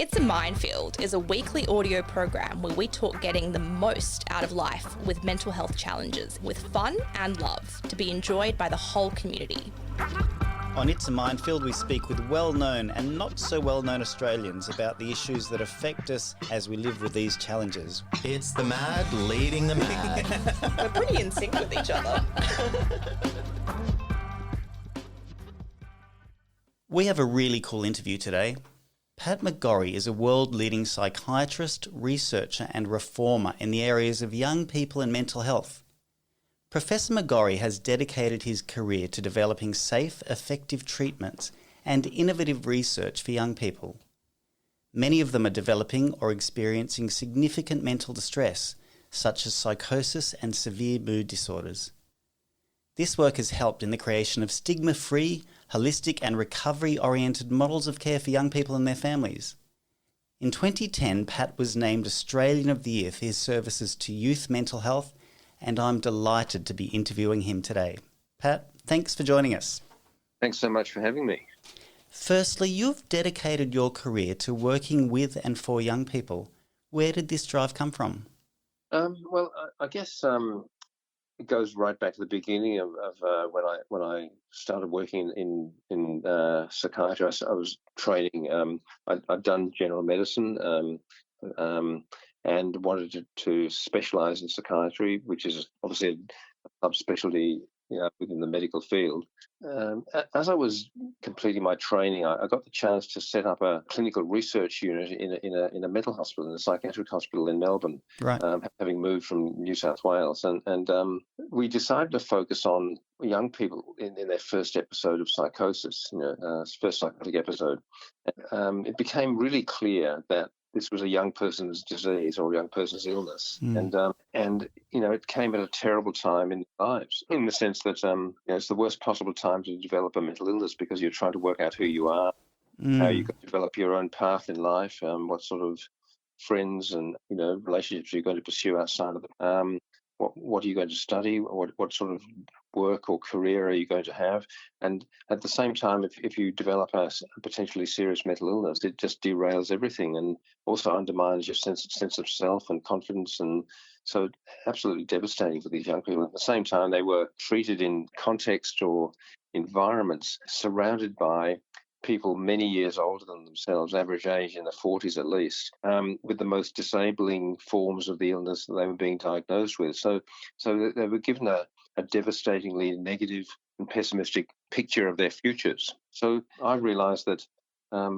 It's a Minefield is a weekly audio program where we talk getting the most out of life with mental health challenges, with fun and love, to be enjoyed by the whole community. On It's a Minefield, we speak with well-known and not so well-known Australians about the issues that affect us as we live with these challenges. It's the mad leading the mad. We're pretty in sync with each other. We have a really cool interview today. Pat McGorry is a world-leading psychiatrist, researcher and reformer in the areas of young people and mental health. Professor McGorry has dedicated his career to developing safe, effective treatments and innovative research for young people. Many of them are developing or experiencing significant mental distress, such as psychosis and severe mood disorders. This work has helped in the creation of stigma-free, holistic and recovery-oriented models of care for young people and their families. In 2010, Pat was named Australian of the Year for his services to youth mental health, and I'm delighted to be interviewing him today. Pat, thanks for joining us. Thanks so much for having me. Firstly, you've dedicated your career to working with and for young people. Where did this drive come from? I guess it goes right back to the beginning of when I started working in psychiatry. I was training. I'd done general medicine and wanted to specialise in psychiatry, which is obviously a subspecialty within the medical field. As I was completing my training, I got the chance to set up a clinical research unit in a mental hospital, in a psychiatric hospital in Melbourne, Right. Having moved from New South Wales. And we decided to focus on young people in their first episode of psychosis, first psychotic episode. It became really clear that this was a young person's disease or a young person's illness. And it came at a terrible time in their lives, in the sense that it's the worst possible time to develop a mental illness, because you're trying to work out who you are, how you can develop your own path in life, what sort of friends and relationships you're going to pursue outside of them. What are you going to study? What sort of work or career are you going to have? And at the same time, if you develop a potentially serious mental illness, it just derails everything and also undermines your sense of self and confidence. And so absolutely devastating for these young people. At the same time, they were treated in context or environments surrounded by people many years older than themselves, average age in the 40s at least, with the most disabling forms of the illness that they were being diagnosed with. So they were given a devastatingly negative and pessimistic picture of their futures. So I realised that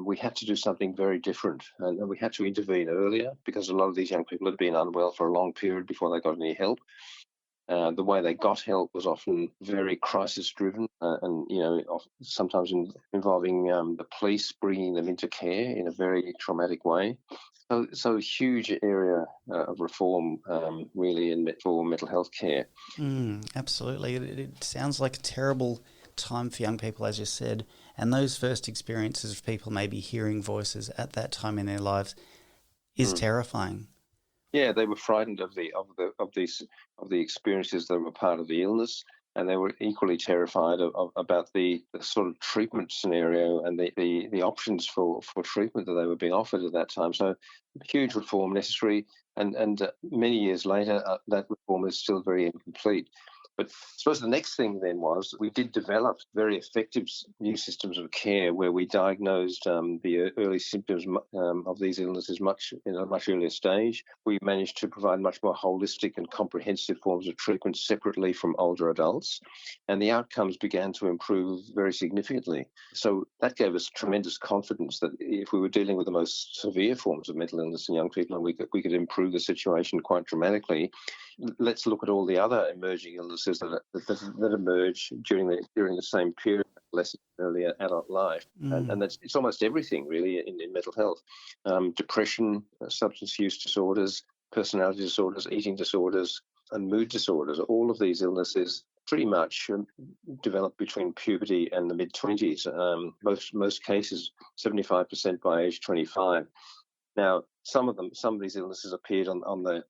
we had to do something very different, and we had to intervene earlier, because a lot of these young people had been unwell for a long period before they got any help. The way they got help was often very crisis-driven, and sometimes involving the police bringing them into care in a very traumatic way. So a huge area of reform, really, for mental health care. Absolutely. It sounds like a terrible time for young people, as you said, and those first experiences of people maybe hearing voices at that time in their lives is terrifying. Yeah, they were frightened of the experiences that were part of the illness, and they were equally terrified about the sort of treatment scenario and the options for treatment that they were being offered at that time. So huge reform necessary, and many years later, that reform is still very incomplete. But I suppose the next thing then was we did develop very effective new systems of care where we diagnosed the early symptoms of these illnesses in a much earlier stage. We managed to provide much more holistic and comprehensive forms of treatment separately from older adults, and the outcomes began to improve very significantly. So that gave us tremendous confidence that if we were dealing with the most severe forms of mental illness in young people, and we could improve the situation quite dramatically, let's look at all the other emerging illnesses that emerge during the same period, less early adult life, and it's almost everything really in mental health: depression, substance use disorders, personality disorders, eating disorders, and mood disorders. All of these illnesses pretty much develop between puberty and the mid-20s. Most cases, 75% by age 25. Now, some of these illnesses appeared in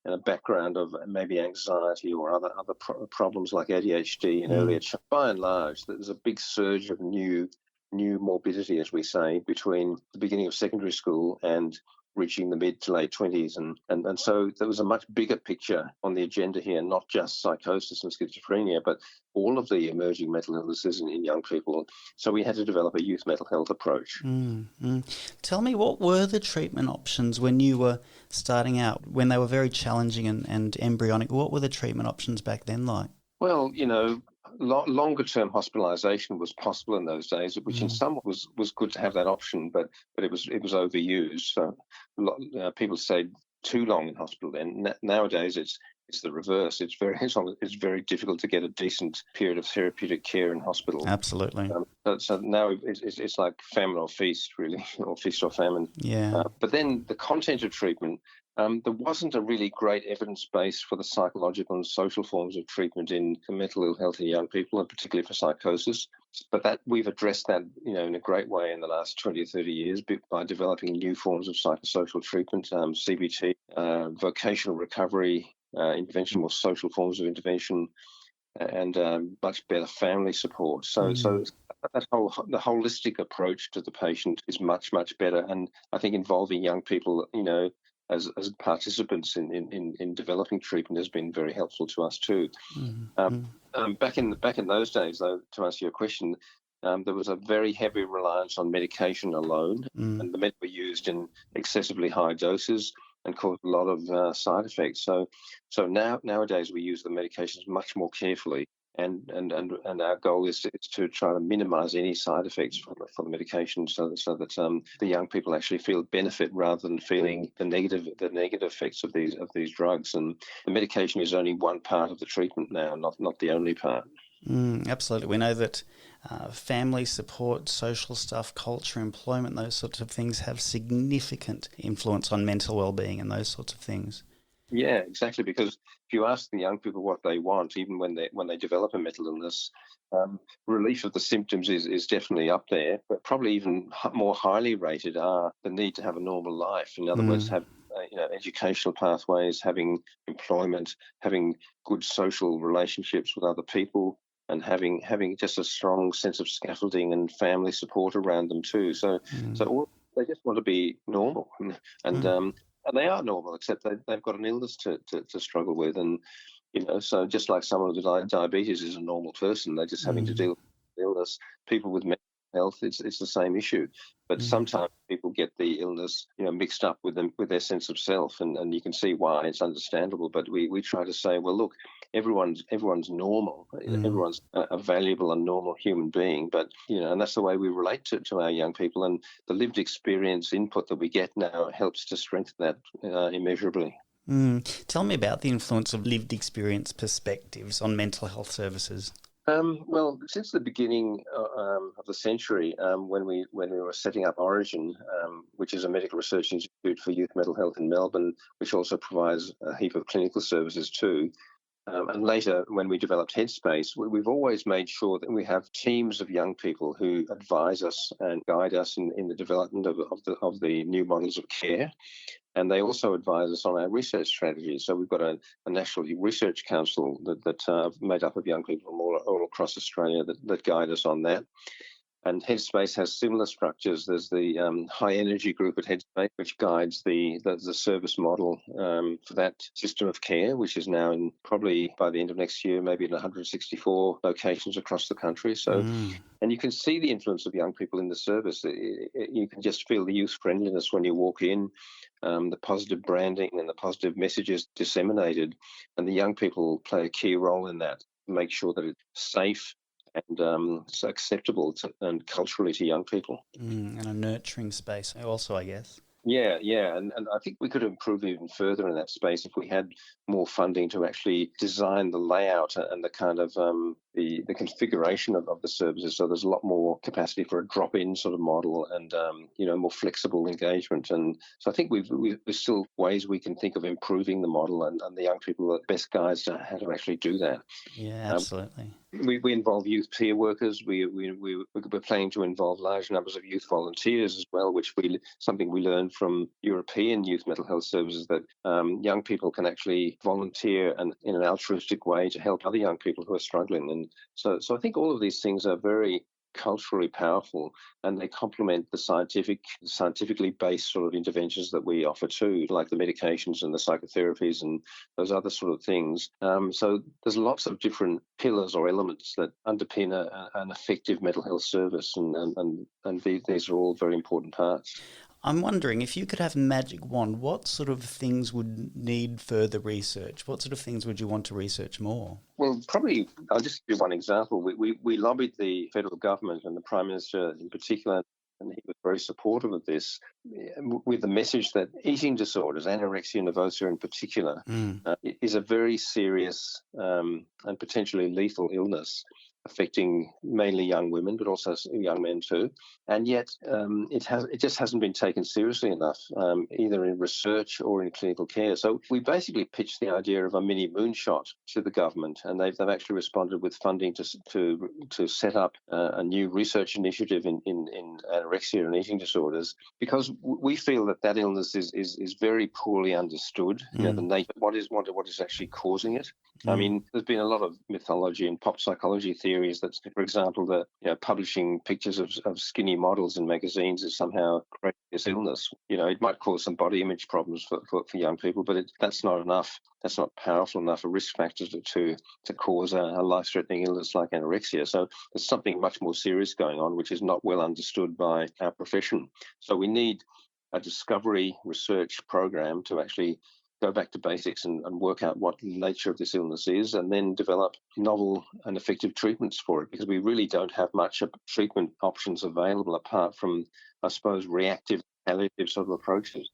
a background of maybe anxiety or other problems like ADHD in earlier childhood. By and large, there's a big surge of new new morbidity, as we say, between the beginning of secondary school and reaching the mid to late 20s. And so there was a much bigger picture on the agenda here, not just psychosis and schizophrenia, but all of the emerging mental illnesses in young people. So we had to develop a youth mental health approach. Tell me, what were the treatment options when you were starting out, when they were very challenging and embryonic? What were the treatment options back then like? Well, longer-term hospitalisation was possible in those days, which in some was good to have that option, but it was overused. So people stayed too long in hospital then. Nowadays, it's the reverse. It's very difficult to get a decent period of therapeutic care in hospital. Absolutely. So now it's like famine or feast, really, or feast or famine. Yeah. But then the content of treatment. There wasn't a really great evidence base for the psychological and social forms of treatment in mental ill health in young people, and particularly for psychosis. But that we've addressed that, in a great way in the last 20 or 30 years by developing new forms of psychosocial treatment, CBT, vocational recovery, intervention, more social forms of intervention, and much better family support. So the holistic approach to the patient is much, much better. And I think involving young people, as participants in developing treatment has been very helpful to us too. Back in those days, though, to answer your question, there was a very heavy reliance on medication alone, and the meds were used in excessively high doses and caused a lot of side effects. So nowadays we use the medications much more carefully. And our goal is to try to minimise any side effects for the medication, so that the young people actually feel benefit rather than feeling the negative effects of these drugs. And the medication is only one part of the treatment now, not the only part. Absolutely. We know that family support, social stuff, culture, employment, those sorts of things have significant influence on mental well-being and those sorts of things. Yeah, exactly. Because if you ask the young people what they want, even when they develop a mental illness, relief of the symptoms is definitely up there. But probably even more highly rated are the need to have a normal life. In other words, have educational pathways, having employment, having good social relationships with other people, and having just a strong sense of scaffolding and family support around them too. So they just want to be normal, and they are normal, except they've got an illness to struggle with. And, so just like someone with diabetes is a normal person, they're just having to deal with illness. People with mental health, it's the same issue. But sometimes people get the illness, mixed up with their sense of self, and you can see why. It's understandable. But we try to say, well, look, everyone's normal. Everyone's a valuable and normal human being. But and that's the way we relate to our young people. And the lived experience input that we get now helps to strengthen that immeasurably. Tell me about the influence of lived experience perspectives on mental health services. Well, since the beginning of the century, when we were setting up Origin, which is a medical research institute for youth mental health in Melbourne, which also provides a heap of clinical services too. And later, when we developed Headspace, we've always made sure that we have teams of young people who advise us and guide us in the development of the new models of care. And they also advise us on our research strategies. So we've got a National Research Council that made up of young people from all across Australia that guide us on that. And Headspace has similar structures. There's the high energy group at Headspace, which guides the service model for that system of care, which is now in probably by the end of next year, maybe in 164 locations across the country. So, and you can see the influence of young people in the service. You can just feel the youth friendliness when you walk in, the positive branding and the positive messages disseminated, and the young people play a key role in that. Make sure that it's safe and it's acceptable and culturally to young people. And a nurturing space also, I guess. Yeah. And I think we could improve even further in that space if we had more funding to actually design the layout and the kind of the configuration of the services. So there's a lot more capacity for a drop-in sort of model and, more flexible engagement. And so I think there's still ways we can think of improving the model, and the young people are the best guides to how to actually do that. Yeah, absolutely. We involve youth peer workers. We're planning to involve large numbers of youth volunteers as well, which something we learned from European youth mental health services, that young people can actually volunteer and in an altruistic way to help other young people who are struggling. And so I think all of these things are very culturally powerful, and they complement the scientifically based sort of interventions that we offer too, like the medications and the psychotherapies and those other sort of things. So there's lots of different pillars or elements that underpin an effective mental health service, and these are all very important parts. I'm wondering, if you could have a magic wand, what sort of things would need further research? What sort of things would you want to research more? Well, probably, I'll just give one example. We lobbied the federal government and the Prime Minister in particular, and he was very supportive of this, with the message that eating disorders, anorexia nervosa in particular, is a very serious and potentially lethal illness, affecting mainly young women, but also young men too. And yet it just hasn't been taken seriously enough, either in research or in clinical care. So we basically pitched the idea of a mini moonshot to the government, and they've actually responded with funding to set up a new research initiative in anorexia and eating disorders, because we feel that illness is very poorly understood. You know, the nature, what is actually causing it. I mean, there's been a lot of mythology and pop psychology theories that, for example, publishing pictures of skinny models in magazines is somehow creating this illness. You know, it might cause some body image problems for young people, but that's not enough. That's not powerful enough a risk factor to cause a life-threatening illness like anorexia. So there's something much more serious going on, which is not well understood by our profession. So we need a discovery research program to actually go back to basics and work out what the nature of this illness is, and then develop novel and effective treatments for it, because we really don't have much treatment options available apart from, I suppose, reactive, palliative sort of approaches.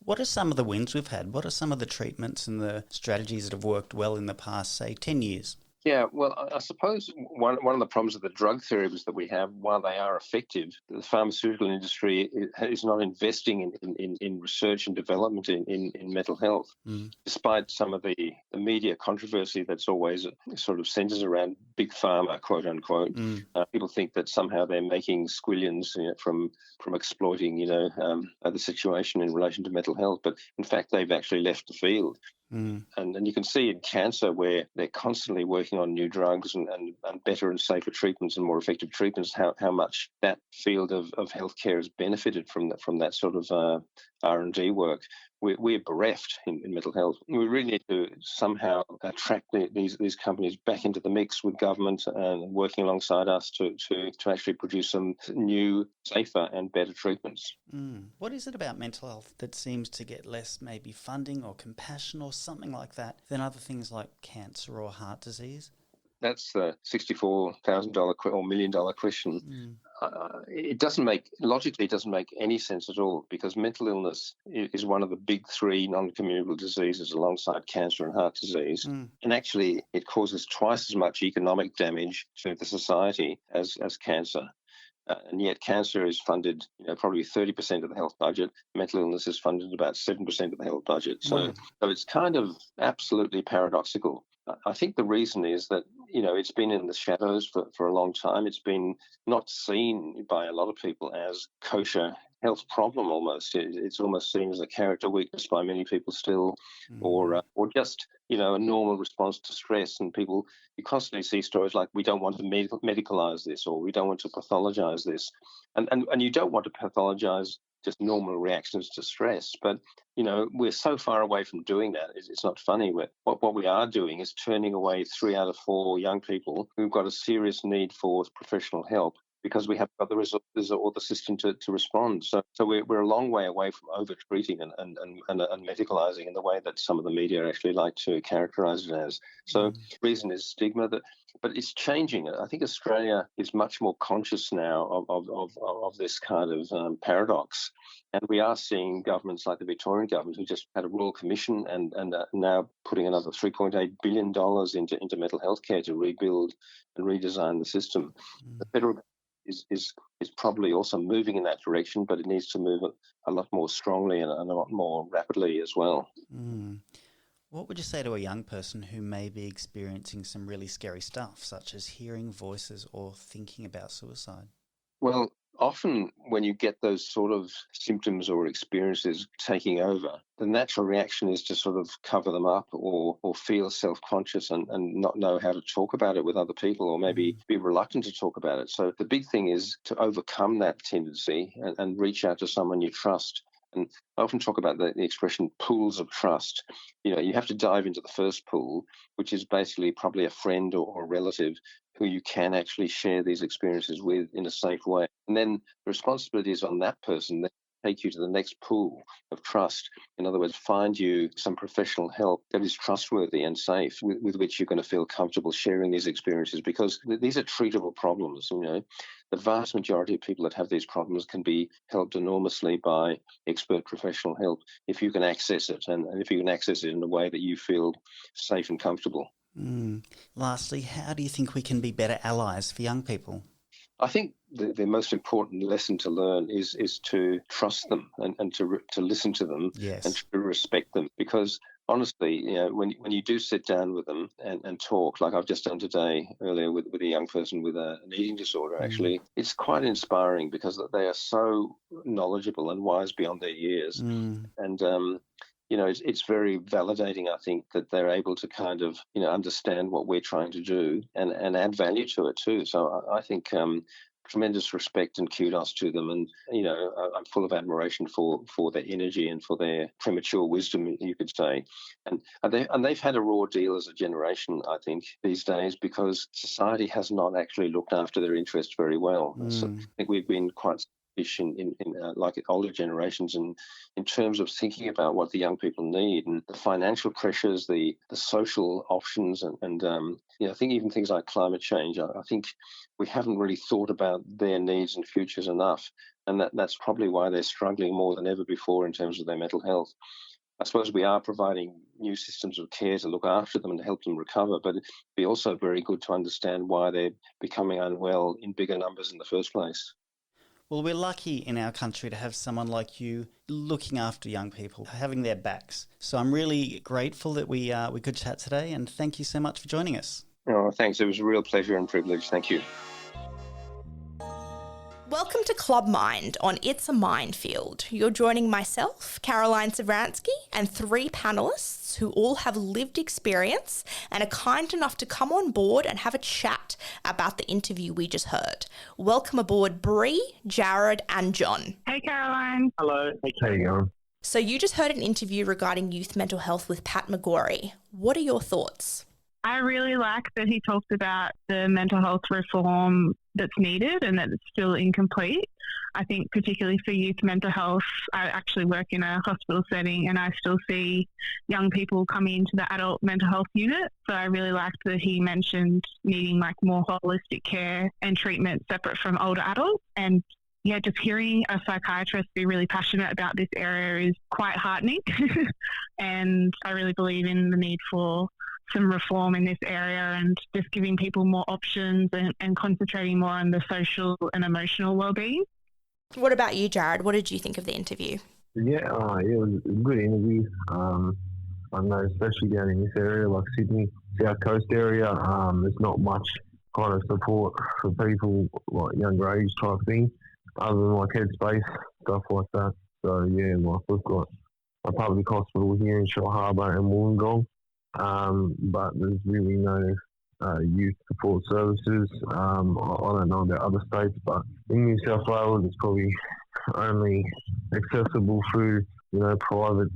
What are some of the wins we've had? What are some of the treatments and the strategies that have worked well in the past, say, 10 years? Yeah, well, I suppose one of the problems of the drug therapies that we have, while they are effective, the pharmaceutical industry is not investing in research and development in mental health, despite some of the media controversy that's always sort of centers around big pharma, quote unquote. People think that somehow they're making squillions from exploiting, the situation in relation to mental health, but in fact they've actually left the field. And you can see in cancer, where they're constantly working on new drugs and better and safer treatments and more effective treatments, how much that field of healthcare has benefited from that sort of R&D work. We're bereft in mental health. We really need to somehow attract these companies back into the mix with government and working alongside us to actually produce some new, safer and better treatments. What is it about mental health that seems to get less maybe funding or compassion or something like that than other things like cancer or heart disease? That's the $64,000 or $1 million question. It doesn't make any sense at all, because mental illness is one of the big three non-communicable diseases alongside cancer and heart disease. And actually, it causes twice as much economic damage to the society as cancer. And yet cancer is funded, probably 30% of the health budget. Mental illness is funded about 7% of the health budget. So it's kind of absolutely paradoxical. I think the reason is that, it's been in the shadows for a long time. It's been not seen by a lot of people as kosher health problem almost. It's almost seen as a character weakness by many people still, or just, a normal response to stress. And you constantly see stories like, we don't want to medicalize this, or we don't want to pathologize this. And you don't want to pathologize just normal reactions to stress. But, we're so far away from doing that. It's not funny. What we are doing is turning away 3 out of 4 young people who've got a serious need for professional help, because we haven't got the resources or the system to respond. So we're a long way away from over-treating and medicalising in the way that some of the media actually like to characterise it as. So the reason is stigma, but it's changing. I think Australia is much more conscious now of this kind of paradox. And we are seeing governments like the Victorian government, who just had a Royal Commission and are now putting another $3.8 billion into mental health care to rebuild and redesign the system. The federal government is probably also moving in that direction, but it needs to move a lot more strongly and a lot more rapidly as well. What would you say to a young person who may be experiencing some really scary stuff, such as hearing voices or thinking about suicide? Well, often when you get those sort of symptoms or experiences taking over, the natural reaction is to sort of cover them up or feel self-conscious and not know how to talk about it with other people, or maybe be reluctant to talk about it. So the big thing is to overcome that tendency and reach out to someone you trust. And I often talk about the expression pools of trust. You have to dive into the first pool, which is basically probably a friend or a relative who you can actually share these experiences with in a safe way. And then the responsibility is on that person to take you to the next pool of trust. In other words, find you some professional help that is trustworthy and safe, with which you're going to feel comfortable sharing these experiences, because these are treatable problems. The vast majority of people that have these problems can be helped enormously by expert professional help if you can access it, and if you can access it in a way that you feel safe and comfortable. Lastly, how do you think we can be better allies for young people? I think the most important lesson to learn is to trust them and to listen to them. Yes. And to respect them, because honestly, when you do sit down with them and talk, like I've just done today earlier with a young person with an eating disorder, actually, it's quite inspiring because they are so knowledgeable and wise beyond their years. And it's very validating, I think, that they're able to kind of, understand what we're trying to do and add value to it too. So I think tremendous respect and kudos to them. And, I'm full of admiration for their energy and for their premature wisdom, you could say. And they've had a raw deal as a generation, I think, these days, because society has not actually looked after their interests very well. So I think we've been quite in like older generations, and in terms of thinking about what the young people need, and the financial pressures, the social options, and I think even things like climate change, I think we haven't really thought about their needs and futures enough, and that's probably why they're struggling more than ever before in terms of their mental health. I suppose we are providing new systems of care to look after them and to help them recover, but it'd be also very good to understand why they're becoming unwell in bigger numbers in the first place. Well, we're lucky in our country to have someone like you looking after young people, having their backs. So I'm really grateful that we could chat today, and thank you so much for joining us. Oh, thanks. It was a real pleasure and privilege. Thank you. Welcome to Club Mind on It's a Minefield. You're joining myself, Caroline Savransky, and 3 panellists who all have lived experience and are kind enough to come on board and have a chat about the interview we just heard. Welcome aboard, Bree, Jarod and John. Hey, Caroline. Hello. Hey, how you going? So you just heard an interview regarding youth mental health with Pat McGorry. What are your thoughts? I really like that he talked about the mental health reform that's needed and that it's still incomplete. I think particularly for youth mental health, I actually work in a hospital setting and I still see young people coming into the adult mental health unit. So I really liked that he mentioned needing like more holistic care and treatment separate from older adults. And yeah, just hearing a psychiatrist be really passionate about this area is quite heartening. And I really believe in the need for some reform in this area and just giving people more options and concentrating more on the social and emotional well-being. What about you, Jarod? What did you think of the interview? Yeah, it was a good interview. I know, especially down in this area, like Sydney, South Coast area, there's not much kind of support for people like younger age type thing, other than like headspace, stuff like that. So yeah, like we've got a public hospital here in Shore Harbour and Wollongong, but there's really no youth support services. I don't know about other states, but in New South Wales it's probably only accessible through private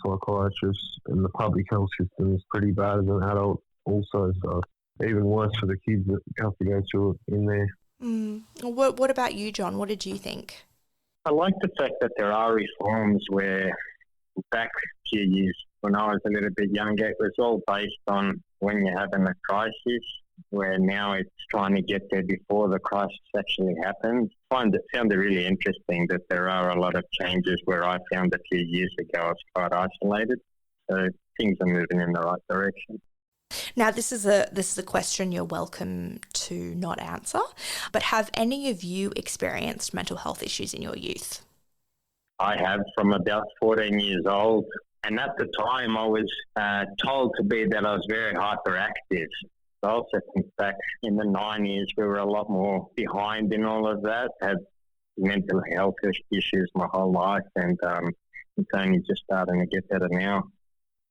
psychiatrists, and the public health system is pretty bad as an adult also, so even worse for the kids that have to go through it in there. What about you, John? What did you think? I like the fact that there are reforms where back a few years when I was a little bit younger, it was all based on when you're having a crisis, where now it's trying to get there before the crisis actually happens. I found it really interesting that there are a lot of changes where I found a few years ago I was quite isolated. So things are moving in the right direction. Now, this is a question you're welcome to not answer, but have any of you experienced mental health issues in your youth? I have, from about 14 years old. And at the time, I was told to be that I was very hyperactive. I also think back in the 90s, we were a lot more behind in all of that, had mental health issues my whole life, and it's only just starting to get better now,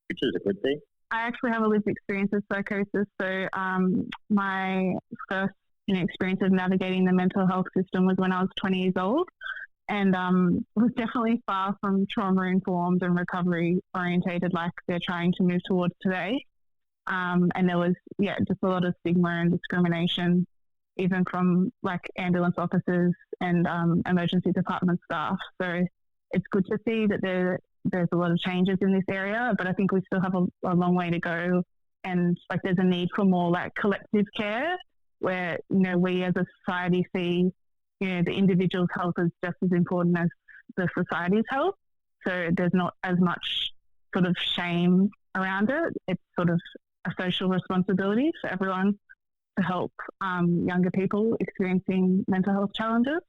which is a good thing. I actually have a lived experience of psychosis. So my first experience of navigating the mental health system was when I was 20 years old, and was definitely far from trauma-informed and recovery-orientated like they're trying to move towards today. And there was, just a lot of stigma and discrimination, even from like ambulance officers and emergency department staff. So it's good to see that there's a lot of changes in this area, but I think we still have a long way to go. And like there's a need for more like collective care where, we as a society see, the individual's health is just as important as the society's health. So there's not as much sort of shame around it. It's sort of a social responsibility for everyone to help younger people experiencing mental health challenges.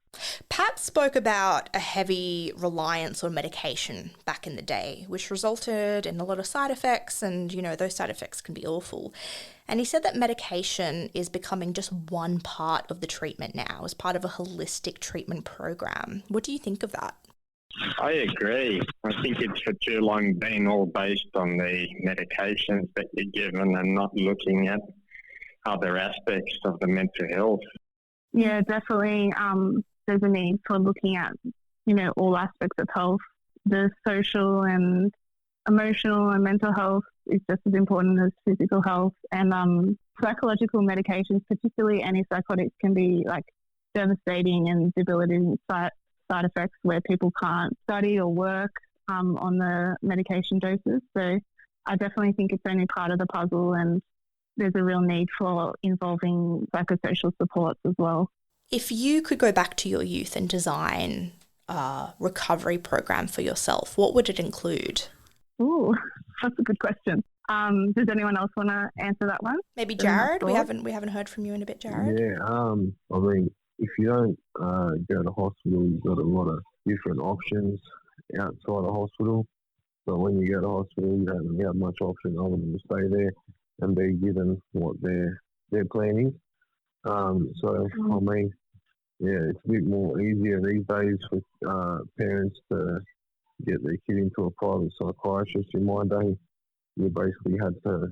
Pat spoke about a heavy reliance on medication back in the day, which resulted in a lot of side effects, and, those side effects can be awful. And he said that medication is becoming just one part of the treatment now, as part of a holistic treatment program. What do you think of that? I agree. I think it's for too long been all based on the medications that you're given and not looking at other aspects of the mental health. Yeah, definitely. There's a need for looking at, all aspects of health. The social and emotional and mental health is just as important as physical health. And psychological medications, particularly antipsychotics, can be like devastating and debilitating side effects where people can't study or work on the medication doses. So I definitely think it's only part of the puzzle, and there's a real need for involving psychosocial supports as well. If you could go back to your youth and design a recovery program for yourself, what would it include? Ooh, that's a good question. Does anyone else want to answer that one? Maybe Jarod? We haven't heard from you in a bit, Jarod. Yeah, I mean, if you don't go to hospital, you've got a lot of different options outside the hospital. But when you go to hospital, you don't really have much option other than to stay there and be given what their plan is. I mean, it's a bit more easier these days for parents to get their kid into a private psychiatrist. In my day, you basically had to,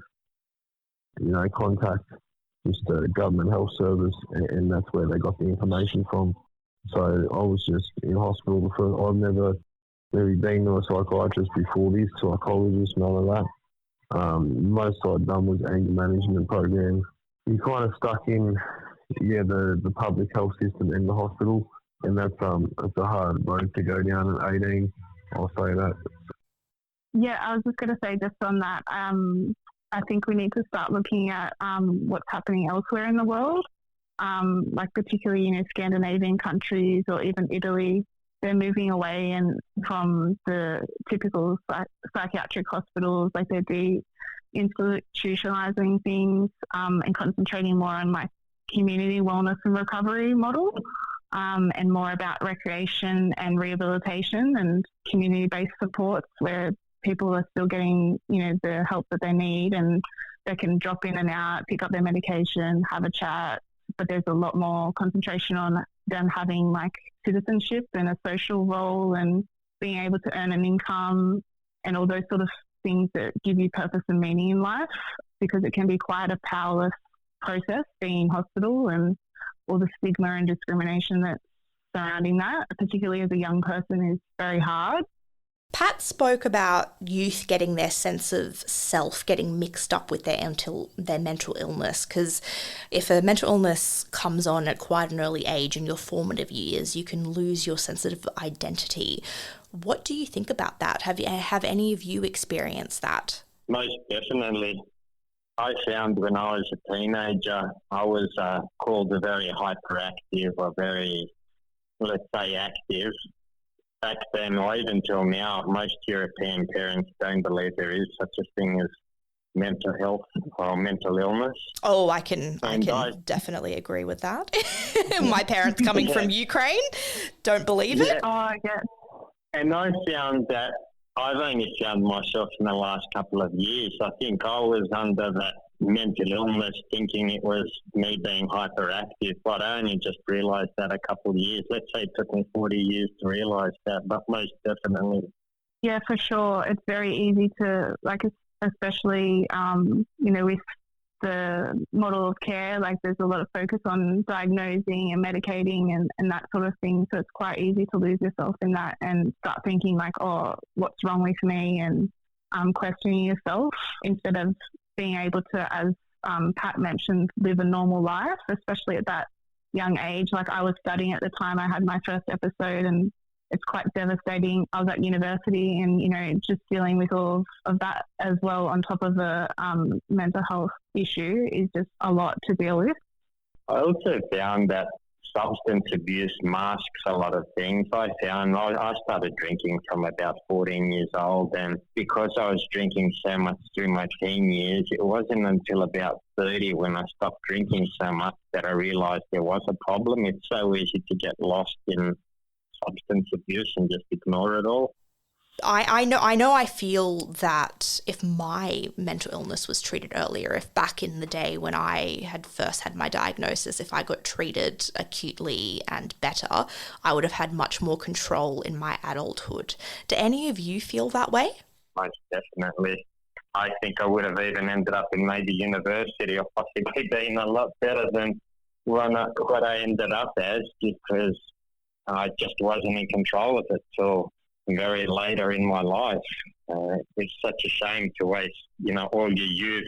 contact just a government health service, and that's where they got the information from. So I was just in hospital before. I've never really been to a psychiatrist before this, psychologist, none of that. Most I'd done was anger management program. You're kind of stuck in, the public health system and the hospital, and that's it's a hard road to go down at 18. I'll say that. Yeah, I was just going to say just on that, I think we need to start looking at what's happening elsewhere in the world, like particularly, Scandinavian countries or even Italy. They're moving away from the typical psychiatric hospitals, like they're de-institutionalizing things and concentrating more on like community wellness and recovery model, and more about recreation and rehabilitation and community-based supports where people are still getting, the help that they need, and they can drop in and out, pick up their medication, have a chat. But there's a lot more concentration on them having like citizenship and a social role and being able to earn an income and all those sort of things that give you purpose and meaning in life, because it can be quite a powerless process being in hospital and all the stigma and discrimination that's surrounding that, particularly as a young person, is very hard. Pat spoke about youth getting their sense of self getting mixed up with their mental illness, because if a mental illness comes on at quite an early age in your formative years, you can lose your sense of identity. What do you think about that? Have any of you experienced that? Most definitely. I found when I was a teenager, I was called a very hyperactive or very, let's say, active. Back then, or even till now, most European parents don't believe there is such a thing as mental health or mental illness. Oh, I can definitely agree with that. My parents coming from Ukraine don't believe it. Oh, I guess. And I found that I've only found myself in the last couple of years. I think I was under that mental illness, thinking it was me being hyperactive, but I only just realised that a couple of years. Let's say it took me 40 years to realise that, but most definitely. Yeah, for sure. It's very easy to, like, especially, with the model of care, like there's a lot of focus on diagnosing and medicating and that sort of thing. So it's quite easy to lose yourself in that and start thinking like, oh, what's wrong with me? And questioning yourself instead of being able to, as Pat mentioned, live a normal life, especially at that young age. Like I was studying at the time I had my first episode, and it's quite devastating. I was at university and, just dealing with all of that as well on top of a mental health issue is just a lot to deal with. I also found that substance abuse masks a lot of things. I started drinking from about 14 years old, and because I was drinking so much through my teen years, it wasn't until about 30 when I stopped drinking so much that I realised there was a problem. It's so easy to get lost in substance abuse and just ignore it all. I know I feel that if my mental illness was treated earlier, if back in the day when I had first had my diagnosis, if I got treated acutely and better, I would have had much more control in my adulthood. Do any of you feel that way? Most definitely. I think I would have even ended up in maybe university or possibly been a lot better than what I ended up as, because I just wasn't in control of it till very later in my life. It's such a shame to waste, all your youth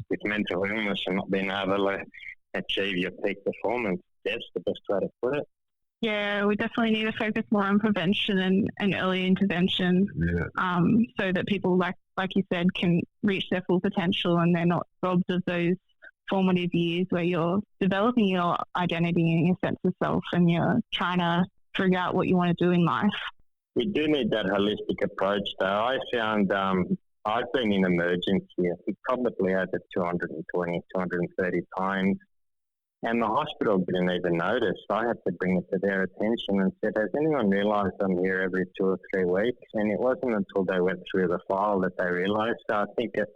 with mental illness and not being able to achieve your peak performance. That's the best way to put it. Yeah, we definitely need to focus more on prevention and early intervention, so that people, like you said, can reach their full potential and they're not robbed of those formative years where you're developing your identity and your sense of self and you're trying to figure out what you want to do in life. We do need that holistic approach, though. I found I've been in emergency probably over 220, 230 times, and the hospital didn't even notice. I had to bring it to their attention and said, has anyone realised I'm here every 2 or 3 weeks? And it wasn't until they went through the file that they realised. So I think at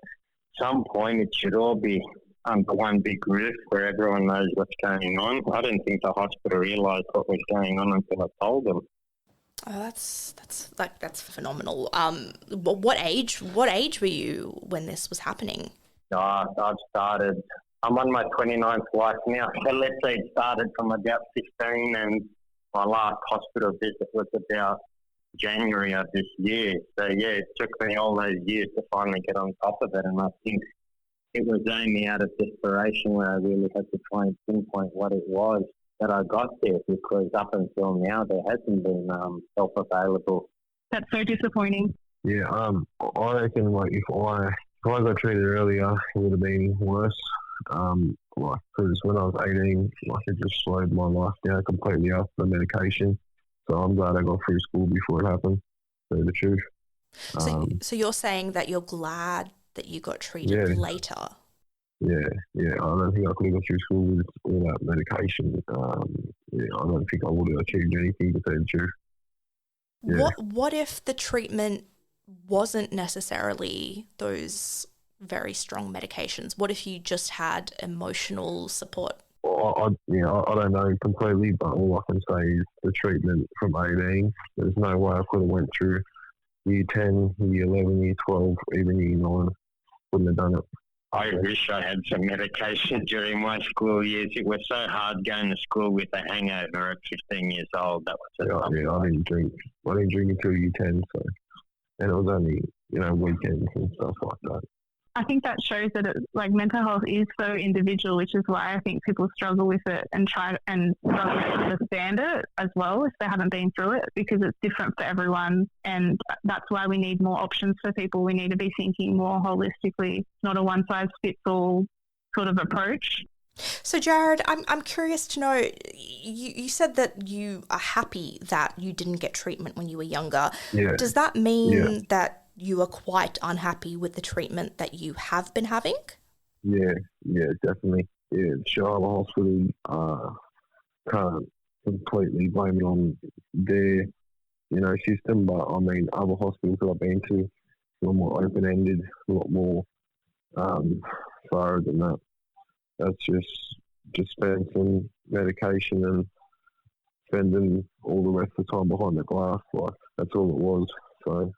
some point it should all be under one big roof where everyone knows what's going on. I don't think the hospital realised what was going on until I told them. Oh, that's phenomenal. What age were you when this was happening? I'm on my 29th life now. So let's say it started from about 15, and my last hospital visit was about January of this year. So yeah, it took me all those years to finally get on top of it, and I think it was only out of desperation where I really had to try and pinpoint what it was that I got there, because up until now there hasn't been help available. That's so disappointing. Yeah, I reckon like if I got treated earlier, it would have been worse. Because when I was 18, it just slowed my life down completely after the medication. So I'm glad I got through school before it happened. To tell you the truth. So you're saying that you're glad that you got treated later? Yeah. I don't think I could have got through school with all that medication. I don't think I would have achieved anything, to tell you the truth. Yeah. What if the treatment wasn't necessarily those very strong medications? What if you just had emotional support? Well, I don't know completely, but all I can say is the treatment from 18, there's no way I could have went through year 10, year 11, year 12, even year 9. Wouldn't have done it. I wish I had some medication during my school years. It was so hard going to school with a hangover at 15 years old. That was I didn't drink. I didn't drink until year 10, and it was only weekends and stuff like that. I think that shows that mental health is so individual, which is why I think people struggle with it and try and struggle to understand it as well if they haven't been through it, because it's different for everyone, and that's why we need more options for people. We need to be thinking more holistically, not a one-size-fits-all sort of approach. So, Jarod, I'm curious to know, you said that you are happy that you didn't get treatment when you were younger. Yeah. Does that mean that you are quite unhappy with the treatment that you have been having? Yeah, definitely. Yeah, sure, the hospital can't completely blame it on their, system, but I mean, other hospitals that I've been to, a lot more open-ended, a lot more further than that. That's just dispensing medication and spending all the rest of the time behind the glass. Like, that's all it was. So,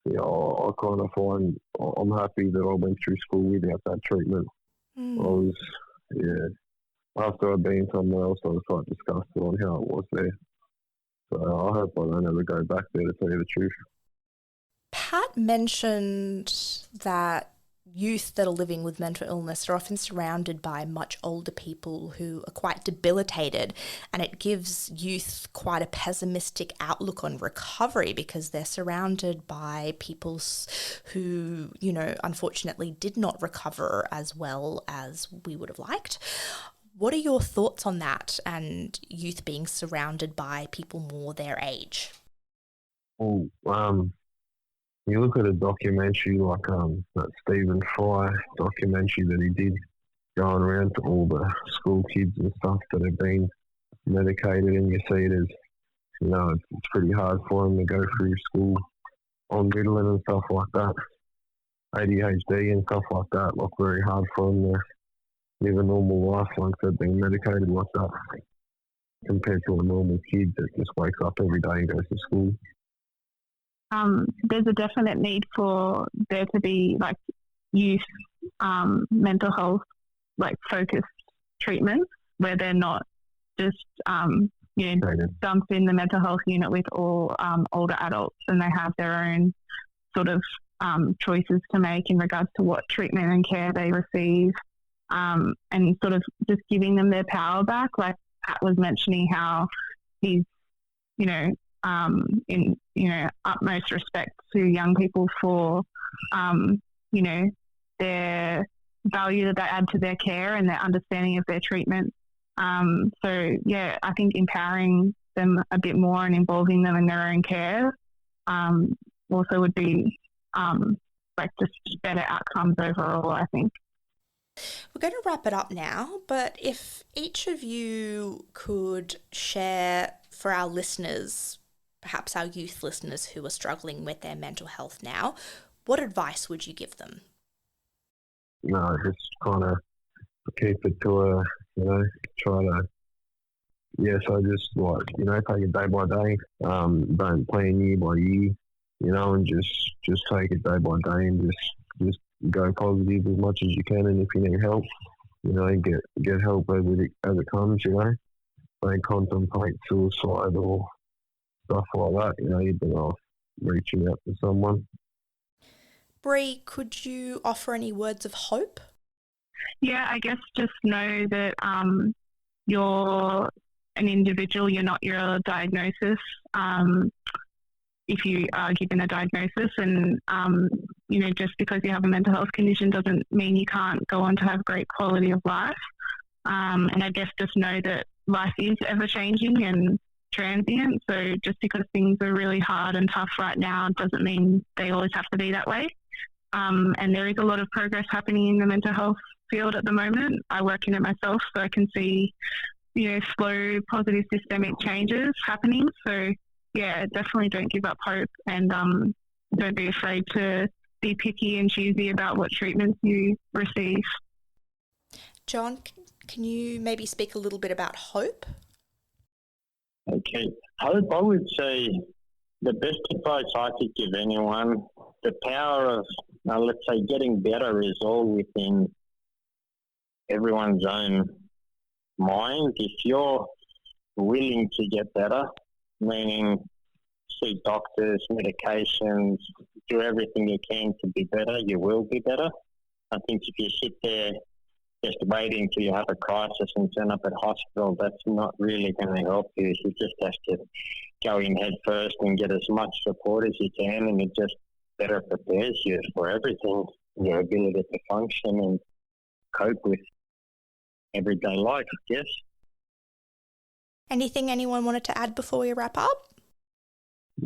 yeah, I kind of find I'm happy that I went through school without that treatment. I was, after I'd been somewhere else, I was quite disgusted on how it was there. So I hope I don't ever go back there, to tell you the truth. Pat mentioned that youth that are living with mental illness are often surrounded by much older people who are quite debilitated, and it gives youth quite a pessimistic outlook on recovery because they're surrounded by people who, you know, unfortunately did not recover as well as we would have liked. What are your thoughts on that and youth being surrounded by people more their age? Well, you look at a documentary like that Stephen Fry documentary that he did, going around to all the school kids and stuff that have been medicated, and you see it as, you know, it's pretty hard for them to go through school on Ritalin and stuff like that, ADHD and stuff like that, like very hard for them to live a normal life once they've been medicated like that, compared to a normal kid that just wakes up every day and goes to school. There's a definite need for there to be like youth mental health like focused treatments where they're not just dumped in the mental health unit with all older adults, and they have their own sort of choices to make in regards to what treatment and care they receive, and sort of just giving them their power back. Like Pat was mentioning how he's, in utmost respect to young people for their value that they add to their care and their understanding of their treatment. I think empowering them a bit more and involving them in their own care also would be just better outcomes overall, I think. We're going to wrap it up now, but if each of you could share for our listeners, perhaps our youth listeners who are struggling with their mental health now, what advice would you give them? No, just kind of keep it to try to, just take it day by day. Don't plan year by year, and just take it day by day and just go positive as much as you can. And if you need help, get help as it comes, Don't contemplate suicide or stuff like that. You'd be reaching out to someone. Bree, could you offer any words of hope? Yeah, I guess just know that you're an individual, you're not your diagnosis. If you are given a diagnosis and, just because you have a mental health condition doesn't mean you can't go on to have great quality of life. And I guess just know that life is ever-changing and transient. So just because things are really hard and tough right now doesn't mean they always have to be that way. And there is a lot of progress happening in the mental health field at the moment. I work in it myself, so I can see, slow, positive systemic changes happening. So, yeah, definitely don't give up hope, and don't be afraid to be picky and choosy about what treatments you receive. John, can you maybe speak a little bit about hope? Okay. Hope, I would say the best advice I could give anyone, the power of, let's say, getting better is all within everyone's own mind. If you're willing to get better, meaning see doctors, medications, do everything you can to be better, you will be better. I think if you sit there just waiting till you have a crisis and turn up at hospital, that's not really going to help you. You just have to go in head first and get as much support as you can, and it just better prepares you for everything, your ability to function and cope with everyday life, I guess. Anything anyone wanted to add before we wrap up?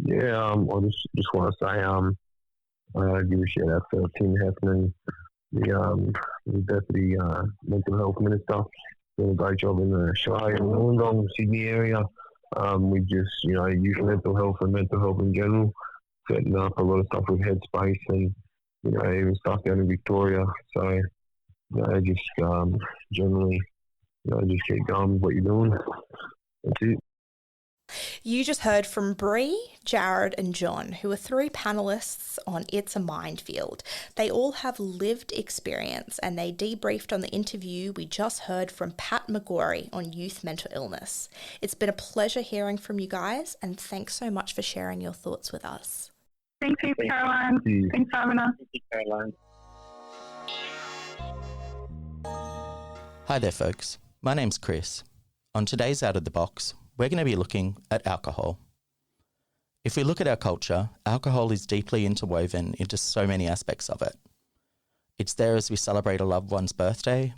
Yeah, I just want to say, give a shout out to Tim Heffernan, the Deputy Mental Health Minister, doing a great job in the Shire and Wollongong, Sydney area. We just, youth mental health and mental health in general, setting up a lot of stuff with Headspace and, even stuff down in Victoria. So, just generally, just keep going with what you're doing. That's it. You just heard from Bree, Jarod and John, who are 3 panellists on It's a Minefield. They all have lived experience and they debriefed on the interview we just heard from Pat McGorry on youth mental illness. It's been a pleasure hearing from you guys and thanks so much for sharing your thoughts with us. Thanks, Caroline. Thanks for having us. Thank you, Caroline. Hi there, folks. My name's Chris. On today's Out of the Box, we're going to be looking at alcohol. If we look at our culture, alcohol is deeply interwoven into so many aspects of it. It's there as we celebrate a loved one's birthday.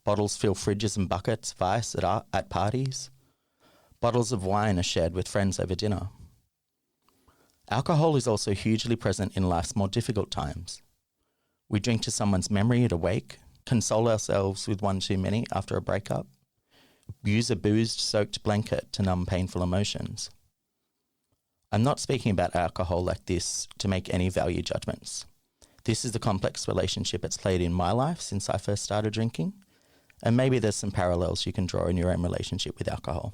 Bottles fill fridges and buckets of ice at parties. Bottles of wine are shared with friends over dinner. Alcohol is also hugely present in life's more difficult times. We drink to someone's memory at a wake, console ourselves with one too many after a breakup, use a boozed-soaked blanket to numb painful emotions. I'm not speaking about alcohol like this to make any value judgments. This is the complex relationship it's played in my life since I first started drinking, and maybe there's some parallels you can draw in your own relationship with alcohol.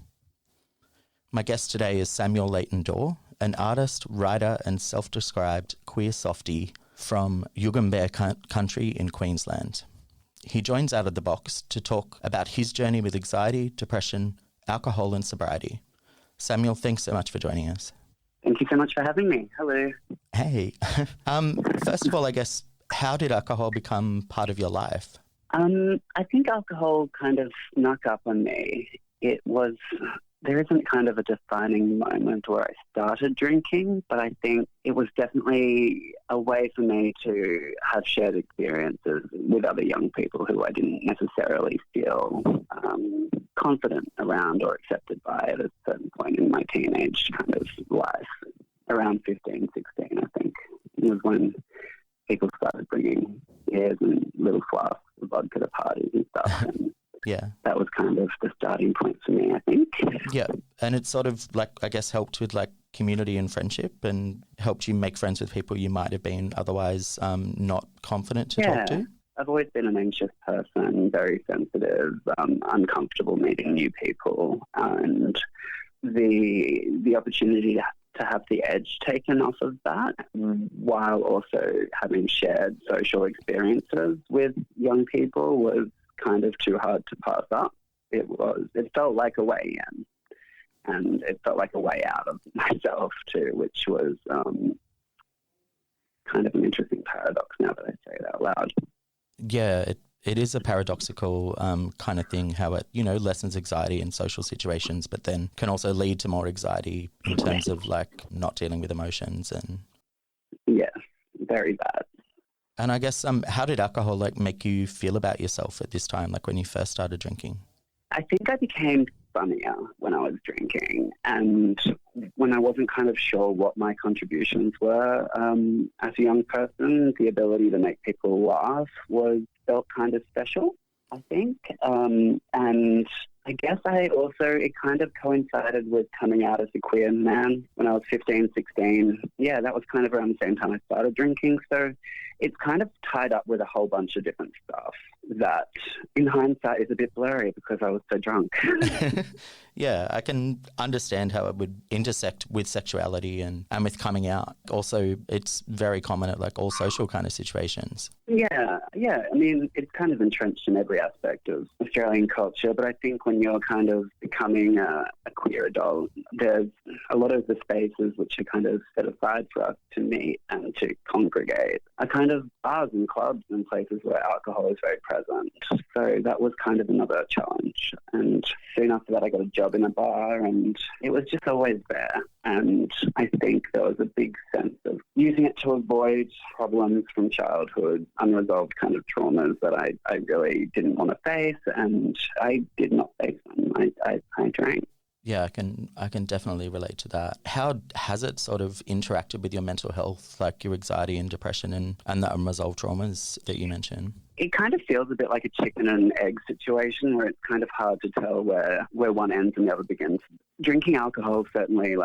My guest today is Samuel Leighton-Dore, an artist, writer and self-described queer softie from Yugambeh country in Queensland. He joins Out of the Box to talk about his journey with anxiety, depression, alcohol and sobriety. Samuel, thanks so much for joining us. Thank you so much for having me. Hello. Hey. First of all, I guess, how did alcohol become part of your life? I think alcohol kind of snuck up on me. There isn't kind of a defining moment where I started drinking, but I think it was definitely a way for me to have shared experiences with other young people who I didn't necessarily feel confident around or accepted by at a certain point in my teenage kind of life. Around 15, 16, I think, was when people started bringing beers and little flasks of vodka to parties and stuff. And yeah, that was kind of the starting point for me, I think. Yeah, and it sort of I guess helped with community and friendship and helped you make friends with people you might have been otherwise not confident to talk to. I've always been an anxious person, very sensitive, uncomfortable meeting new people, and the opportunity to have the edge taken off of that while also having shared social experiences with young people was kind of too hard to pass up. It felt like a way in, and it felt like a way out of myself too, which was kind of an interesting paradox now that I say it out loud. Yeah, it is a paradoxical kind of thing, how it, lessens anxiety in social situations, but then can also lead to more anxiety in terms of not dealing with emotions. And yes, very bad. And I guess, how did alcohol make you feel about yourself at this time, when you first started drinking? I think I became funnier when I was drinking, and when I wasn't kind of sure what my contributions were as a young person, the ability to make people laugh felt kind of special, I think. And I guess it kind of coincided with coming out as a queer man when I was 15, 16. Yeah, that was kind of around the same time I started drinking. So it's kind of tied up with a whole bunch of different stuff that in hindsight is a bit blurry because I was so drunk. Yeah, I can understand how it would intersect with sexuality and with coming out. Also, it's very common at all social kind of situations. Yeah. I mean, it's kind of entrenched in every aspect of Australian culture, but I think when you're kind of becoming a queer adult, there's a lot of the spaces which are kind of set aside for us to meet and to congregate are kind of bars and clubs and places where alcohol is very present. So that was kind of another challenge. And soon after that, I got a job in a bar, and it was just always there. And I think there was a big sense of using it to avoid problems from childhood, unresolved kind of traumas that I really didn't want to face, and I did not face them. I drank. Yeah, I can definitely relate to that. How has it sort of interacted with your mental health, your anxiety and depression and the unresolved traumas that you mentioned? It kind of feels a bit like a chicken and egg situation where it's kind of hard to tell where one ends and the other begins. Drinking alcohol certainly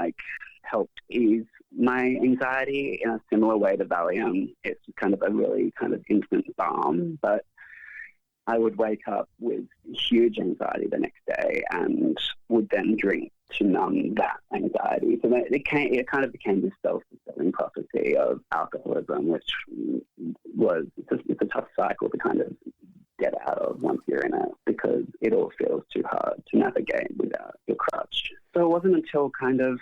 helped ease my anxiety in a similar way to Valium. It's kind of a really kind of instant balm, but I would wake up with huge anxiety the next day and would then drink to numb that anxiety. So it kind of became this self-fulfilling prophecy of alcoholism, which was it's a tough cycle to kind of get out of once you're in it, because it all feels too hard to navigate without your crutch. So it wasn't until kind of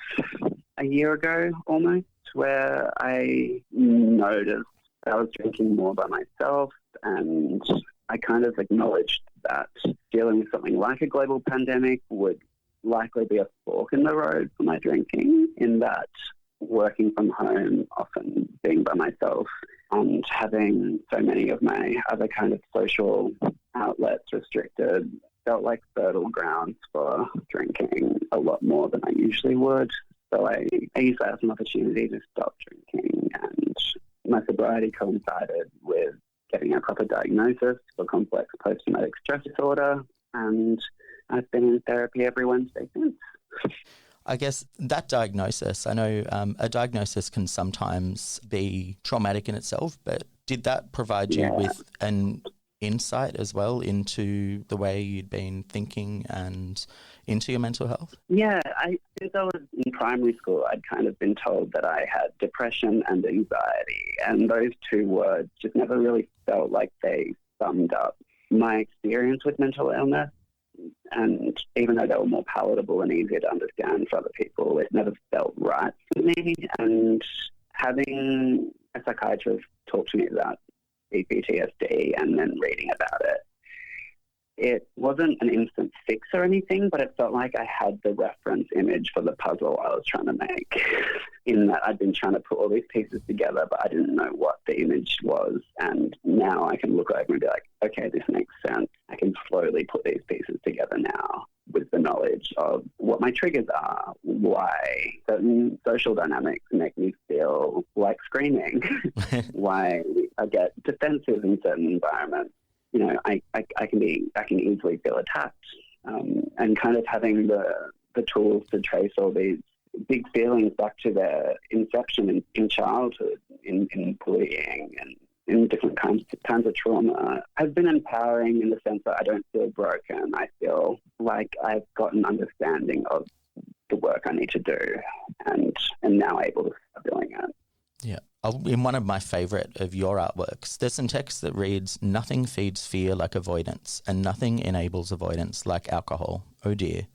a year ago almost where I noticed I was drinking more by myself, and I kind of acknowledged that dealing with something like a global pandemic would likely be a fork in the road for my drinking, in that working from home, often being by myself, and having so many of my other kind of social outlets restricted felt like fertile grounds for drinking a lot more than I usually would. So I used that as an opportunity to stop drinking, and my sobriety coincided with getting a proper diagnosis for complex post-traumatic stress disorder, and I've been in therapy every Wednesday since. I guess that diagnosis, I know a diagnosis can sometimes be traumatic in itself, but did that provide you with an insight as well into the way you'd been thinking and into your mental health? Yeah, since I was in primary school, I'd kind of been told that I had depression and anxiety, and those two words just never really felt like they summed up my experience with mental illness. And even though they were more palatable and easier to understand for other people, it never felt right for me. And having a psychiatrist talk to me about PTSD and then reading about it, it wasn't an instant fix or anything, but it felt like I had the reference image for the puzzle I was trying to make, in that I'd been trying to put all these pieces together, but I didn't know what the image was. And now I can look over and be like, okay, this makes sense. I can slowly put these pieces together now with the knowledge of what my triggers are, why certain social dynamics make me feel like screaming, why I get defensive in certain environments. You know, I can easily feel attacked, and kind of having the tools to trace all these big feelings back to their inception in childhood, in bullying and in different kinds of trauma has been empowering, in the sense that I don't feel broken. I feel like I've got an understanding of the work I need to do, and now able to start doing it. Yeah. In one of my favourite of your artworks, there's some text that reads, "Nothing feeds fear like avoidance, and nothing enables avoidance like alcohol." Oh dear.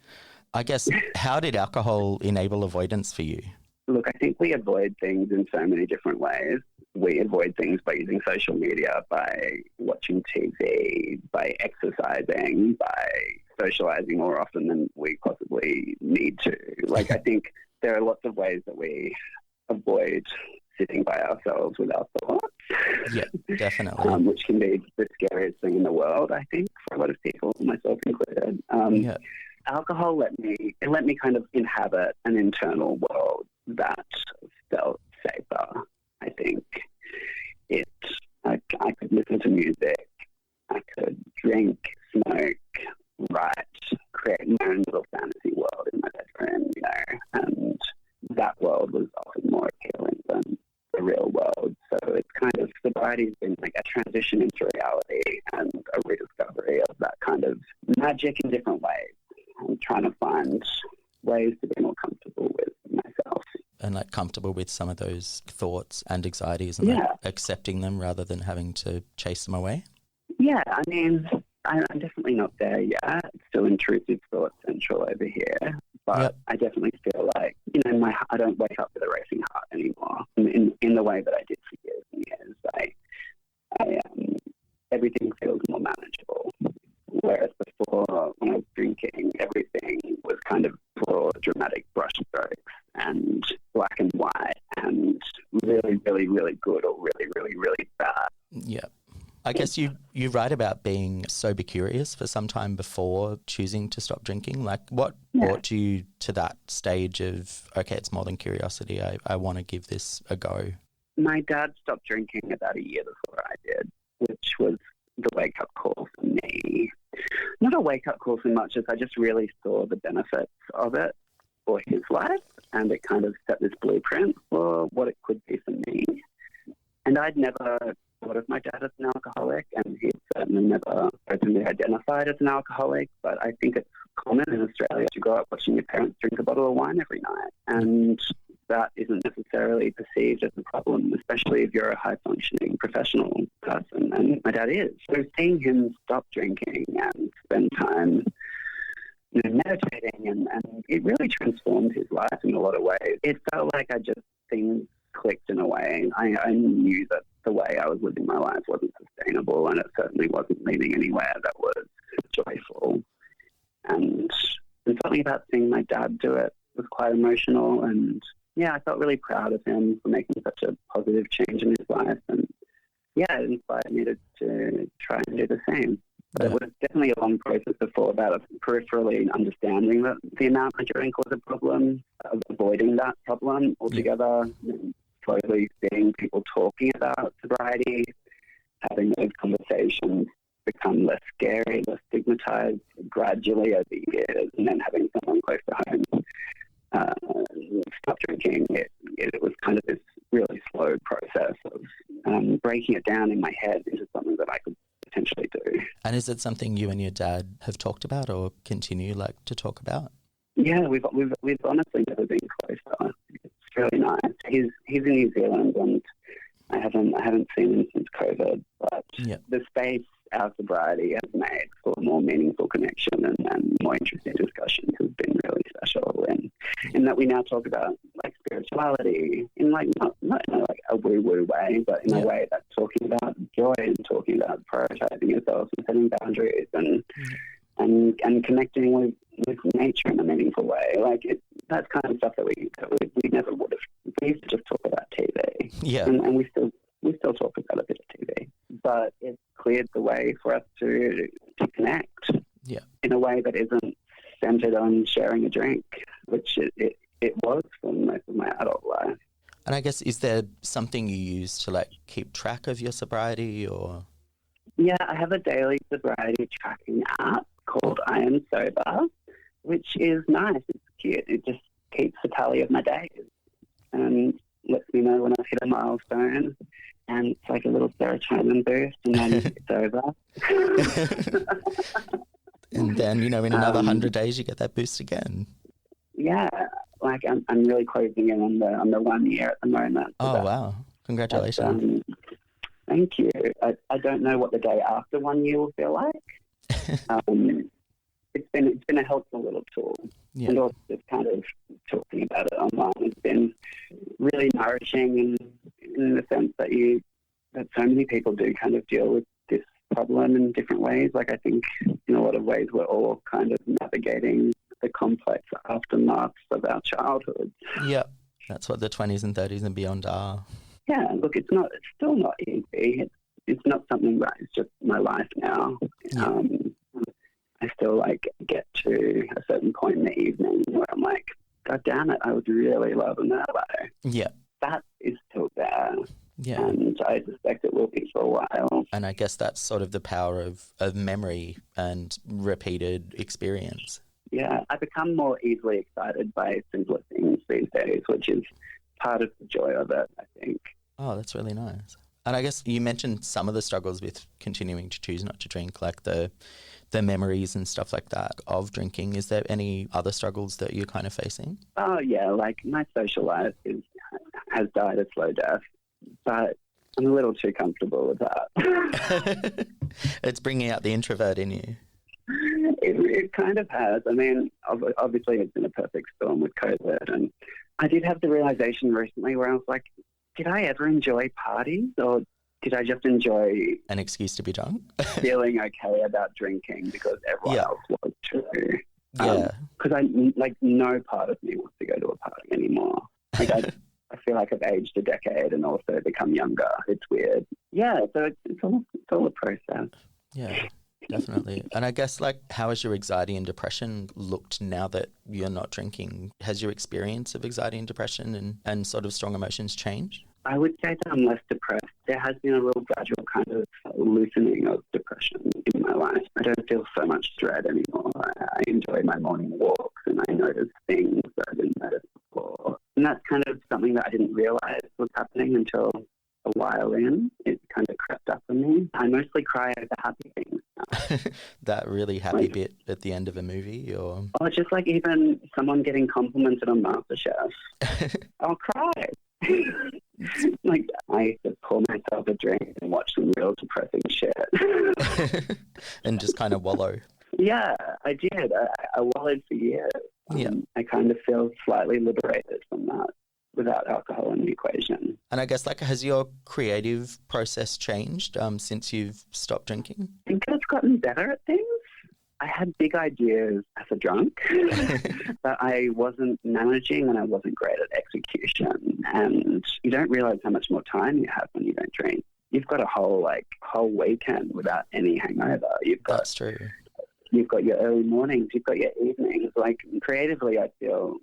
I guess, how did alcohol enable avoidance for you? Look, I think we avoid things in so many different ways. We avoid things by using social media, by watching TV, by exercising, by socialising more often than we possibly need to. Like, I think there are lots of ways that we avoid sitting by ourselves with our thoughts. Yeah, definitely. Which can be the scariest thing in the world, I think, for a lot of people, myself included. Alcohol let me kind of inhabit an internal world that felt safer. I think I could listen to music, I could drink, smoke, write, create my own little fantasy world in my bedroom, you know, and that world was often more appealing than the real world. So it's kind of, sobriety's been like a transition into reality and a rediscovery of that kind of magic in different ways. I'm trying to find ways to be more comfortable with myself. And like comfortable with some of those thoughts and anxieties, and like accepting them rather than having to chase them away? Yeah, I mean, I'm definitely not there yet. It's still intrusive thought central over here. But I definitely feel like, you know, I don't wake up with a racing heart anymore in the way that I did for years and years. Everything feels more manageable. Whereas before, when I was drinking, everything was kind of broad, dramatic brushstrokes and black and white and really, really, really good or really, really, really bad. Yeah. I guess you write about being sober curious for some time before choosing to stop drinking. Like, what brought you to that stage of, okay, it's more than curiosity, I want to give this a go? My dad stopped drinking about a year before I did, which was the wake-up call for me. Not a wake-up call so much as I just really saw the benefits of it for his life, and it kind of set this blueprint for what it could be for me. And I'd never thought of my dad as an alcoholic, and he's certainly never openly identified as an alcoholic, but I think it's common in Australia to grow up watching your parents drink a bottle of wine every night, and that isn't necessarily perceived as a problem, especially if you're a high-functioning professional person, and my dad is. So seeing him stop drinking and spend time meditating, and it really transformed his life in a lot of ways. It felt like things clicked in a way. I knew that the way I was living my life wasn't sustainable, and it certainly wasn't leading anywhere that was joyful. And something about seeing my dad do it was quite emotional, and I felt really proud of him for making such a positive change in his life, and it inspired me to try and do the same. But it was definitely a long process before that, of peripherally understanding that the amount I drank was a problem, of avoiding that problem altogether, slowly seeing people talking about sobriety, having those conversations become less scary, less stigmatized gradually over the years, and then having someone close to home stop drinking. It was kind of this really slow process of breaking it down in my head into something that I could potentially do. And is it something you and your dad have talked about or continue to talk about? Yeah, we've honestly never been closer. It's really nice. He's in New Zealand, and I haven't seen him since COVID. But the space our sobriety has made for more meaningful connection and more interesting discussions has been really special. In that we now talk about spirituality in not in a woo-woo way, but in a way that's talking about joy and talking about prioritizing yourself and setting boundaries and connecting with nature in a meaningful way. That's kind of stuff that we never would have. We used to just talk about TV. Yeah. And we still talk about a bit of TV. But it cleared the way for us to connect in a way that isn't centered on sharing a drink, which it was for most of my adult life. And I guess, is there something you use to keep track of your sobriety, or? Yeah, I have a daily sobriety tracking app called I Am Sober, which is nice. It's cute. It just keeps a tally of my days and lets me know when I've hit a milestone. And it's like a little serotonin boost, and then it's over. And then, in another 100 days, you get that boost again. Yeah, I'm really closing in on the 1 year at the moment. Oh, wow. Congratulations. Thank you. I don't know what the day after 1 year will feel like. It's been a helpful little tool. And also just kind of talking about it online has been really nourishing in the sense that so many people do kind of deal with this problem in different ways. I think in a lot of ways we're all kind of navigating the complex aftermaths of our childhood. Yeah, that's what the 20s and 30s and beyond are. Yeah, look, it's still not easy. It's not something that is just my life now. Yeah. I still get to a certain point in the evening where I'm like, God damn it, I was really loving that though. Yeah. That is still there. Yeah. And I suspect it will be for a while. And I guess that's sort of the power of memory and repeated experience. Yeah, I become more easily excited by simpler things these days, which is part of the joy of it, I think. Oh, that's really nice. And I guess you mentioned some of the struggles with continuing to choose not to drink, like the memories and stuff like that of drinking. Is there any other struggles that you're kind of facing? Oh, yeah, my social life has died a slow death, but I'm a little too comfortable with that. It's bringing out the introvert in you. It kind of has. I mean, obviously it's been a perfect storm with COVID, and I did have the realization recently where I was like, did I ever enjoy parties, or did I just enjoy an excuse to be drunk? Feeling okay about drinking because everyone else was too. Yeah. Because no part of me wants to go to a party anymore. I feel like I've aged a decade and also become younger. It's weird. Yeah, so it's all a process. Yeah, definitely. And I guess how has your anxiety and depression looked now that you're not drinking? Has your experience of anxiety and depression and sort of strong emotions changed? I would say that I'm less depressed. There has been a real gradual kind of loosening of depression in my life. I don't feel so much dread anymore. I enjoy my morning walks and I notice things that I didn't notice before. And that's kind of something that I didn't realize was happening until a while in. It kind of crept stuff for me. I mostly cry over happy things now. That really happy bit at the end of a movie, or just like even someone getting complimented on MasterChef. I'll cry. Like, I used to pour myself a drink and watch some real depressing shit. and just kind of wallow. Yeah, I did. I wallowed for years. I kind of feel slightly liberated from that without alcohol in the equation. And I guess, like, has your creative process changed since you've stopped drinking? I think I've gotten better at things. I had big ideas as a drunk, but I wasn't managing and I wasn't great at execution. And you don't realize how much more time you have when you don't drink. You've got a whole weekend without any hangover. That's true. You've got your early mornings, you've got your evenings. Like, creatively, I feel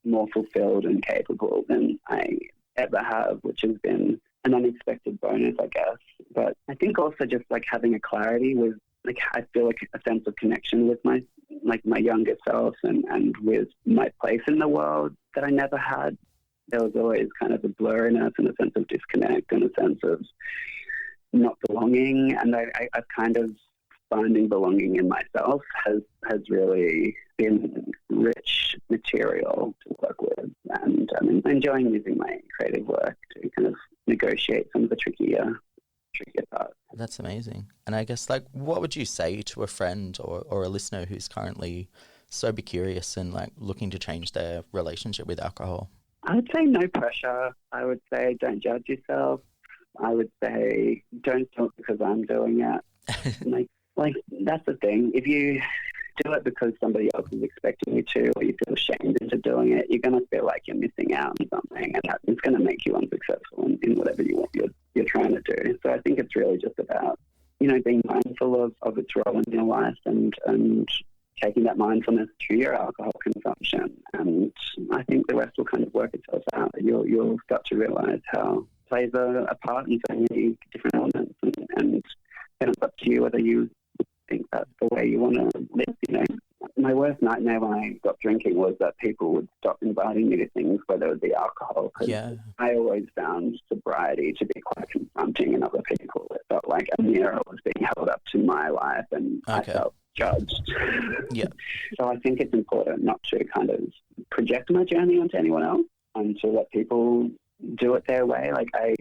more fulfilled and capable than I ever have, which has been an unexpected bonus, I guess. But I think also just, like, having a clarity with, like, I feel like a sense of connection with my younger self and with my place in the world that I never had. There was always kind of a blurriness and a sense of disconnect and a sense of not belonging. And I've kind of finding belonging in myself has really been rich material to work with, and I'm enjoying using my creative work to kind of negotiate some of the trickier parts. That's amazing. And I guess, like, what would you say to a friend or a listener who's currently sober curious and, like, looking to change their relationship with alcohol? I would say no pressure. I would say don't judge yourself. I would say don't do it because I'm doing it. Like, that's the thing. If you do it because somebody else is expecting you to, or you feel shamed into doing it, you're going to feel like you're missing out on something, and it's going to make you unsuccessful in whatever you're trying to do. So I think it's really just about, being mindful of its role in your life and taking that mindfulness to your alcohol consumption. And I think the rest will kind of work itself out. You'll start to realize how it plays a part in so many different elements, and then it's up to you whether you think that's the way you want to live. My worst nightmare when I stopped drinking was that people would stop inviting me to things where there would be alcohol. I always found sobriety to be quite confronting in other people. It felt like a mirror was being held up to my life, and I felt judged. So I think it's important not to kind of project my journey onto anyone else and to let people do it their way. Like, I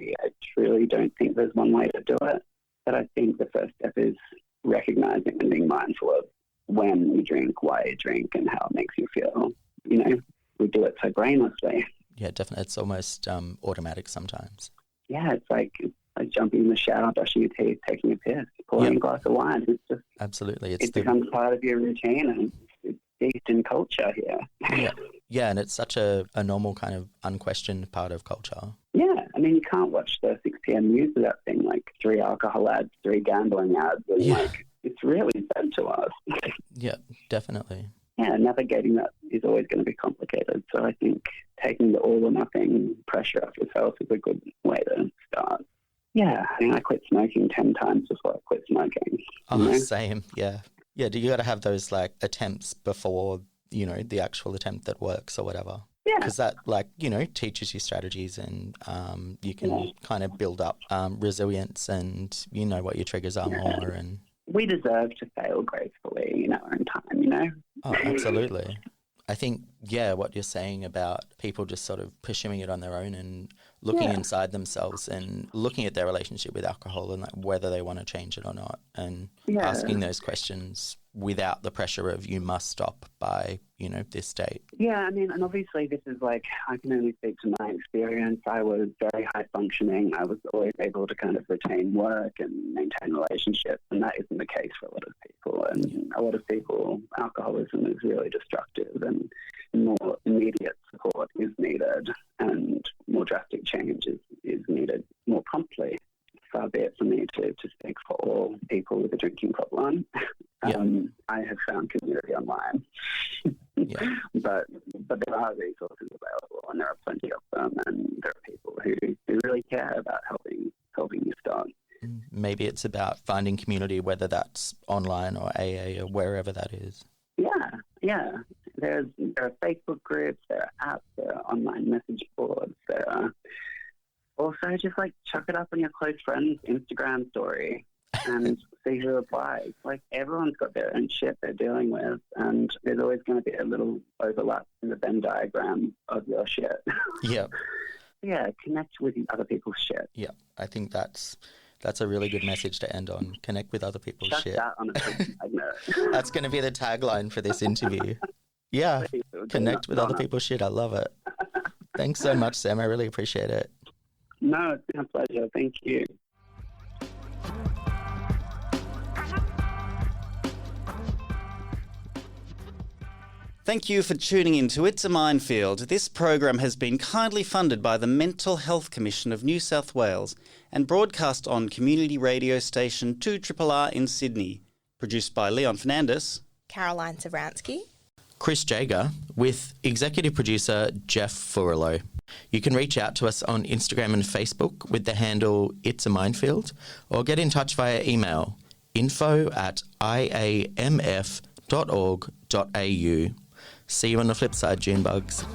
truly don't think there's one way to do it. But I think the first step is recognizing and being mindful of when you drink, why you drink, and how it makes you feel. We do it so brainlessly. Yeah, definitely. It's almost automatic sometimes. Yeah, it's like jumping in the shower, brushing your teeth, taking a piss, pouring a glass of wine. It's just absolutely. It becomes part of your routine, and it's steeped in culture here. Yeah, and it's such a normal kind of unquestioned part of culture. Yeah, I mean, you can't watch the 6 p.m. news without seeing, like, 3 alcohol ads, 3 gambling ads, and, it's really fed to us. Yeah, definitely. Yeah, navigating that is always going to be complicated. So I think taking the all or nothing pressure off yourself is a good way to start. Yeah, I mean, I quit smoking 10 times before I quit smoking. Same, yeah. Yeah, you got to have those, like, attempts before, the actual attempt that works or whatever. Yeah. Because that, like, teaches you strategies, and you can kind of build up resilience, and you know what your triggers are more. And we deserve to fail gracefully in our own time, Oh, absolutely. I think, what you're saying about people just sort of pursuing it on their own and looking inside themselves and looking at their relationship with alcohol and, like, whether they want to change it or not, and asking those questions without the pressure of you must stop by, this date. Yeah, I mean, and obviously this is like, I can only speak to my experience. I was very high functioning. I was always able to kind of retain work and maintain relationships, and that isn't the case for a lot of people. And a lot of people, alcoholism is really destructive, and more immediate support is needed, and more drastic change is needed more promptly. Far be it for me to speak for all people with a drinking problem. I have found community online, but there are resources available, and there are plenty of them, and there are people who really care about helping you start. Maybe it's about finding community, whether that's online or AA or wherever that is. Yeah. There are Facebook groups, there are apps, there are online message boards, there are Also, just like chuck it up on your close friend's Instagram story and see who replies. Like, everyone's got their own shit they're dealing with, and there's always going to be a little overlap in the Venn diagram of your shit. Yeah. Yeah, connect with other people's shit. Yeah, I think that's a really good message to end on. Connect with other people's Chuck shit. that on a side note. That's going to be the tagline for this interview. Yeah, connect with other people's shit. I love it. Thanks so much, Sam. I really appreciate it. No, it's been a pleasure. Thank you. Thank you for tuning in to It's a Minefield. This program has been kindly funded by the Mental Health Commission of New South Wales and broadcast on community radio station 2RRR in Sydney. Produced by Leon Fernandez, Caroline Savransky, Chris Jager, with executive producer Jeff Furlow. You can reach out to us on Instagram and Facebook with the handle It's a Minefield, or get in touch via email info@iamf.org.au. See you on the flip side, June bugs.